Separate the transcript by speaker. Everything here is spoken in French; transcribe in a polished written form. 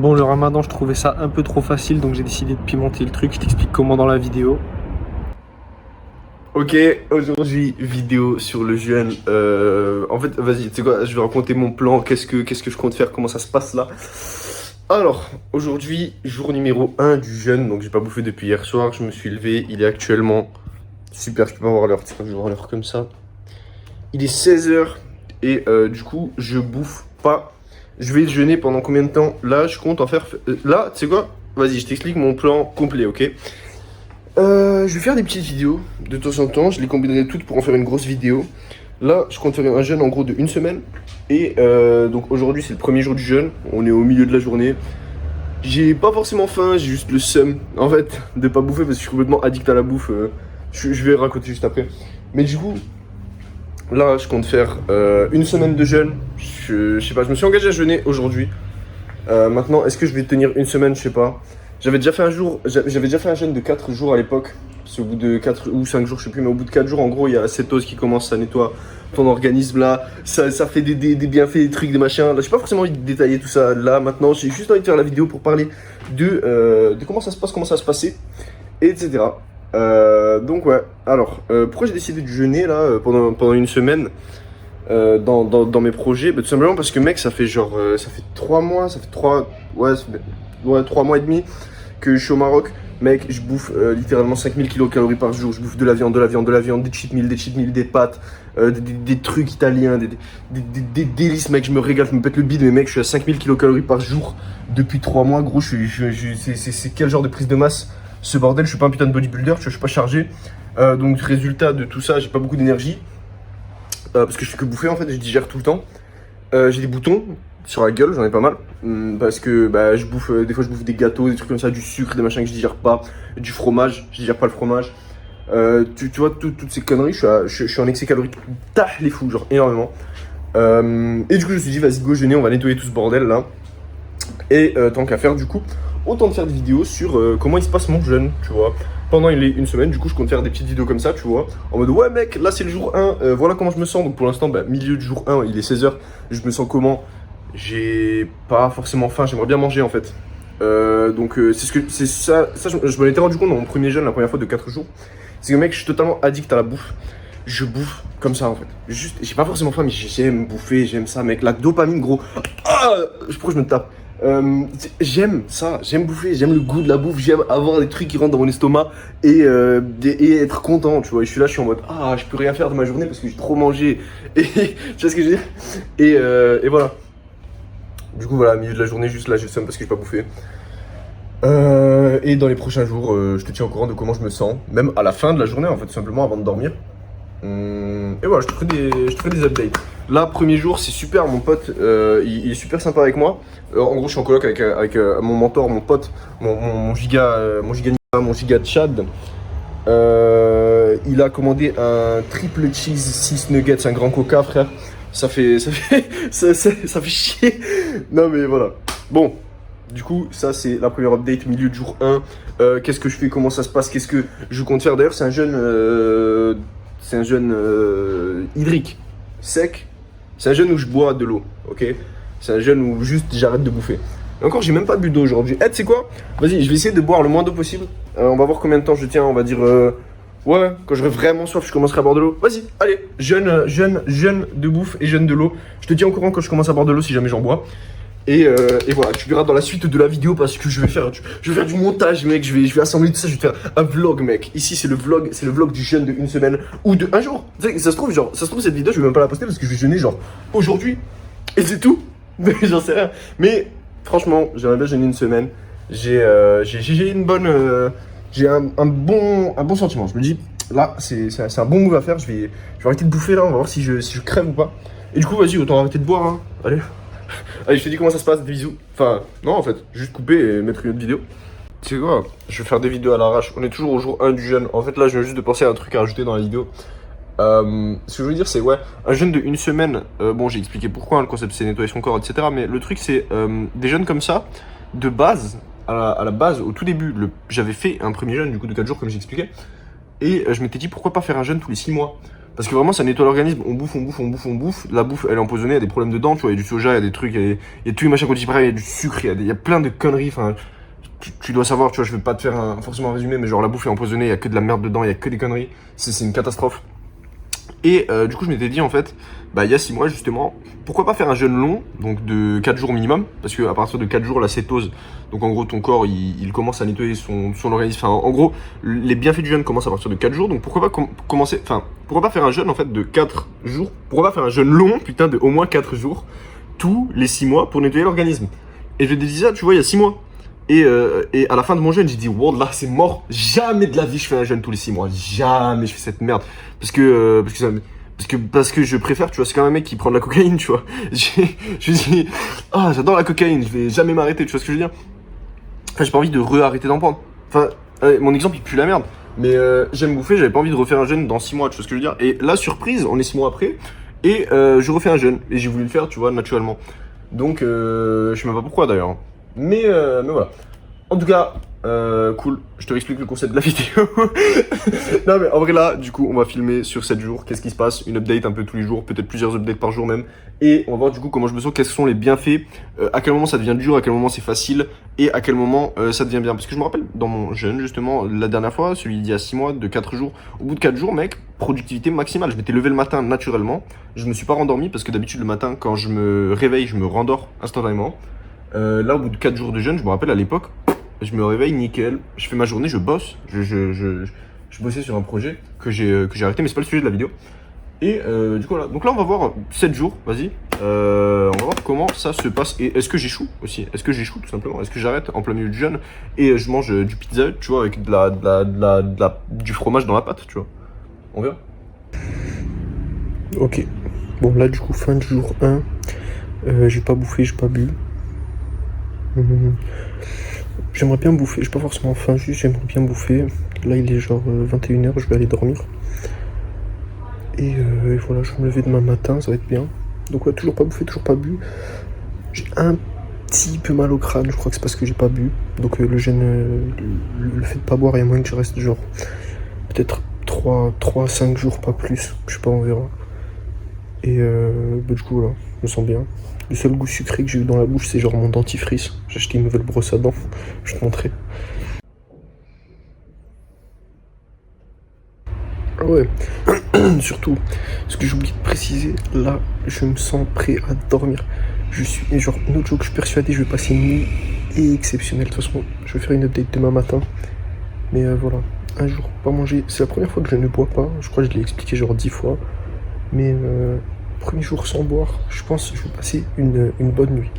Speaker 1: Bon, le ramadan, je trouvais ça un peu trop facile, donc j'ai décidé de pimenter le truc. Je t'explique comment dans la vidéo.
Speaker 2: Ok, aujourd'hui, vidéo sur le jeûne. En fait, vas-y, tu sais quoi, je vais raconter mon plan, qu'est-ce que je compte faire, comment ça se passe là. Alors, aujourd'hui, jour numéro 1 du jeûne, donc j'ai pas bouffé depuis hier soir, je me suis levé, il est actuellement... Super, je peux pas voir l'heure, tu sais quoi, je vais voir l'heure comme ça. Il est 16h et du coup, je bouffe pas. Je vais jeûner pendant combien de temps? Là, je compte en faire... Là, tu sais quoi, vas-y, je t'explique mon plan complet, ok? Je vais faire des petites vidéos de temps en temps, je les combinerai toutes pour en faire une grosse vidéo. Là, je compte faire un jeûne en gros de une semaine. Et donc aujourd'hui, c'est le premier jour du jeûne, on est au milieu de la journée. J'ai pas forcément faim, j'ai juste le seum en fait de pas bouffer parce que je suis complètement addict à la bouffe. Je vais raconter juste après. Mais du coup, là, je compte faire une semaine de jeûne. Je sais pas, je me suis engagé à jeûner aujourd'hui. Maintenant, est-ce que je vais tenir une semaine? Je sais pas. J'avais déjà fait un jeûne de 4 jours à l'époque. Parce qu'au bout de 4 ou 5 jours, je sais plus, mais au bout de 4 jours, en gros, il y a la cétose qui commence, ça nettoie ton organisme là, ça fait des bienfaits, des trucs, des machins. Là, j'ai pas forcément envie de détailler tout ça là maintenant. J'ai juste envie de faire la vidéo pour parler de comment ça se passe, comment ça se passait, etc. Donc ouais, alors, pourquoi j'ai décidé de jeûner là pendant une semaine dans mes projets? Tout simplement parce que mec, ça fait genre, ça fait 3 mois, ouais, 3 mois et demi que je suis au Maroc. Mec, je bouffe littéralement 5000 kilocalories par jour. Je bouffe de la viande, des cheat meals, des pâtes, des trucs italiens, des délices, mec. Je me régale, je me pète le bide, mais mec, je suis à 5000 kilocalories par jour depuis 3 mois. Gros, c'est quel genre de prise de masse ce bordel? Je suis pas un putain de bodybuilder, tu vois, je suis pas chargé. Donc, résultat de tout ça, j'ai pas beaucoup d'énergie. Parce que je fais que bouffer en fait, je digère tout le temps. J'ai des boutons sur la gueule, j'en ai pas mal. Parce que bah, je bouffe, des fois je bouffe des gâteaux, des trucs comme ça, du sucre, des machins que je digère pas, du fromage, je digère pas le fromage. Tu vois, toutes ces conneries, je suis en excès calorique, les fous, genre énormément. Et du coup, je me suis dit, vas-y, go jeûner, on va nettoyer tout ce bordel là. Et tant qu'à faire, du coup, autant de faire des vidéos sur comment il se passe mon jeûne, tu vois. Pendant une semaine, du coup, je compte faire des petites vidéos comme ça, tu vois. En mode, ouais, mec, là, c'est le jour 1, voilà comment je me sens. Donc, pour l'instant, bah, milieu du jour 1, il est 16h. Je me sens comment? J'ai pas forcément faim, j'aimerais bien manger, en fait. C'est ça je m'en étais rendu compte dans mon premier jeûne, la première fois de 4 jours. C'est que, mec, je suis totalement addict à la bouffe. Je bouffe comme ça, en fait. Juste, j'ai pas forcément faim, mais j'aime bouffer, j'aime ça, mec. La dopamine, gros. Ah, pourquoi je me tape? J'aime ça, j'aime bouffer, j'aime le goût de la bouffe, j'aime avoir des trucs qui rentrent dans mon estomac et être content, tu vois. Et je suis en mode, ah, je peux rien faire de ma journée parce que j'ai trop mangé. Et tu vois ce que je veux dire? Et voilà. Du coup, voilà, milieu de la journée, juste là, j'ai le seum parce que j'ai pas bouffé. Et dans les prochains jours, je te tiens au courant de comment je me sens, même à la fin de la journée, en fait, tout simplement avant de dormir. Et voilà, je te ferai des updates. Là, premier jour, c'est super, mon pote, il est super sympa avec moi. En gros, je suis en coloc avec mon mentor, mon pote, mon giga de Chad. Il a commandé un triple cheese 6 nuggets, un grand coca, frère. Ça fait chier. Non, mais voilà. Bon, du coup, ça, c'est la première update, milieu de jour 1. Qu'est-ce que je fais, comment ça se passe, qu'est-ce que je compte faire? D'ailleurs, c'est un jeûne hydrique, sec. C'est un jeûne où je bois de l'eau, ok? C'est un jeûne où juste j'arrête de bouffer. Et encore, j'ai même pas bu d'eau aujourd'hui. Tu sais quoi? Vas-y, je vais essayer de boire le moins d'eau possible. On va voir combien de temps je tiens. On va dire, ouais, quand j'aurai vraiment soif, je commencerai à boire de l'eau. Vas-y, allez, jeûne de bouffe et jeûne de l'eau. Je te tiens au courant quand je commence à boire de l'eau si jamais j'en bois. Et voilà, tu verras dans la suite de la vidéo parce que je vais faire du montage, mec. Je vais assembler tout ça, je vais faire un vlog, mec. Ici, c'est le vlog du jeûne de une semaine ou de un jour. Tu sais, ça se trouve, cette vidéo, je vais même pas la poster parce que je vais jeûner, genre, aujourd'hui. Et c'est tout. J'en sais rien. Mais franchement, j'aimerais bien jeûner une semaine. J'ai une bonne. J'ai un bon sentiment. Je me dis, là, c'est un bon move à faire. Je vais arrêter de bouffer là, on va voir si je crève ou pas. Et du coup, vas-y, autant arrêter de boire, hein. Allez. Allez, je te dis comment ça se passe, des bisous. Enfin, non, en fait, juste couper et mettre une autre vidéo. Tu sais quoi? Je vais faire des vidéos à l'arrache. On est toujours au jour 1 du jeûne. En fait, là, je viens juste de penser à un truc à rajouter dans la vidéo. Ce que je veux dire, c'est, ouais, un jeûne de une semaine. Bon, j'ai expliqué pourquoi, hein, le concept, c'est nettoyer son corps, etc. Mais le truc, c'est des jeûnes comme ça, de base, à la base, au tout début, j'avais fait un premier jeûne, du coup, de 4 jours, comme j'expliquais. Et je m'étais dit, pourquoi pas faire un jeûne tous les 6 mois? Parce que vraiment, ça nettoie l'organisme. On bouffe, on bouffe, on bouffe, on bouffe. La bouffe, elle est empoisonnée, il y a des problèmes dedans, tu vois. Il y a du soja, il y a des trucs, il y a tout les machins qu'on dit pareil, il y a du sucre, il y a plein de conneries. Enfin, tu dois savoir, tu vois, je vais pas te faire forcément un résumé, mais genre la bouffe est empoisonnée, il y a que de la merde dedans, il y a que des conneries. C'est une catastrophe. Et du coup, je m'étais dit, en fait, bah, il y a 6 mois, justement, pourquoi pas faire un jeûne long, donc de 4 jours minimum, parce qu'à partir de 4 jours, la cétose, donc en gros, ton corps, il commence à nettoyer son organisme. Enfin, en gros, les bienfaits du jeûne commencent à partir de 4 jours, donc pourquoi pas pourquoi pas faire un jeûne, en fait, de 4 jours, pourquoi pas faire un jeûne long, putain, de au moins 4 jours, tous les 6 mois, pour nettoyer l'organisme. Et je te dis ça, tu vois, il y a 6 mois. Et à la fin de mon jeûne, j'ai dit, wow, là, c'est mort. Jamais de la vie, je fais un jeûne tous les 6 mois. Jamais je fais cette merde. Parce que je préfère, tu vois, c'est quand même un mec qui prend de la cocaïne, tu vois. Je me dis, ah, j'adore la cocaïne, je vais jamais m'arrêter, tu vois ce que je veux dire. Enfin, j'ai pas envie de re-arrêter d'en prendre. Enfin, mon exemple, il pue la merde. Mais j'aime bouffer, j'avais pas envie de refaire un jeûne dans 6 mois, tu vois ce que je veux dire. Et là, surprise, on est 6 mois après, et je refais un jeûne. Et j'ai voulu le faire, tu vois, naturellement. Donc, je sais même pas pourquoi d'ailleurs. Mais voilà. En tout cas, cool. Je te réexplique le concept de la vidéo. Non mais en vrai là, du coup, on va filmer sur 7 jours. Qu'est-ce qui se passe? Une update un peu tous les jours, peut-être plusieurs updates par jour même. Et on va voir du coup comment je me sens, quels sont les bienfaits, à quel moment ça devient dur, à quel moment c'est facile, et à quel moment ça devient bien. Parce que je me rappelle dans mon jeûne justement, la dernière fois, celui d'il y a 6 mois, de 4 jours. Au bout de 4 jours, mec, productivité maximale. Je m'étais levé le matin naturellement. Je me suis pas rendormi parce que d'habitude le matin, quand je me réveille, je me rendors instantanément. Là, au bout de 4 jours de jeûne, je me rappelle à l'époque, je me réveille nickel, je fais ma journée, je bosse, je bossais sur un projet que j'ai arrêté, mais c'est pas le sujet de la vidéo. Et du coup, voilà. Donc là, on va voir 7 jours, vas-y. On va voir comment ça se passe. Et est-ce que j'échoue aussi? Est-ce que j'échoue tout simplement? Est-ce que j'arrête en plein milieu du jeûne et je mange du pizza, tu vois, avec du fromage dans la pâte, tu vois? On verra.
Speaker 1: Ok. Bon, là, du coup, fin du jour 1. J'ai pas bouffé, j'ai pas bu. J'aimerais bien bouffer, j'ai pas forcément faim, juste j'aimerais bien bouffer. Là il est genre 21h, je vais aller dormir. Et voilà, je vais me lever demain matin, ça va être bien. Donc ouais, toujours pas bouffé, toujours pas bu. J'ai un petit peu mal au crâne, je crois que c'est parce que j'ai pas bu. Donc le jeûne, le fait de pas boire, il y a moyen que je reste genre peut-être 3 à 5 jours, pas plus. Je sais pas, on verra. Et du coup voilà, je me sens bien. Le seul goût sucré que j'ai eu dans la bouche, c'est genre mon dentifrice. J'ai acheté une nouvelle brosse à dents. Je vais te montrer. Ah ouais, surtout, ce que j'oublie de préciser, là, je me sens prêt à dormir. Je suis, genre, no joke, je suis persuadé, je vais passer une nuit exceptionnelle. De toute façon, je vais faire une update demain matin. Mais voilà, un jour, pas manger. C'est la première fois que je ne bois pas. Je crois que je l'ai expliqué genre 10 fois. Mais premier jour sans boire, je pense que je vais passer une bonne nuit.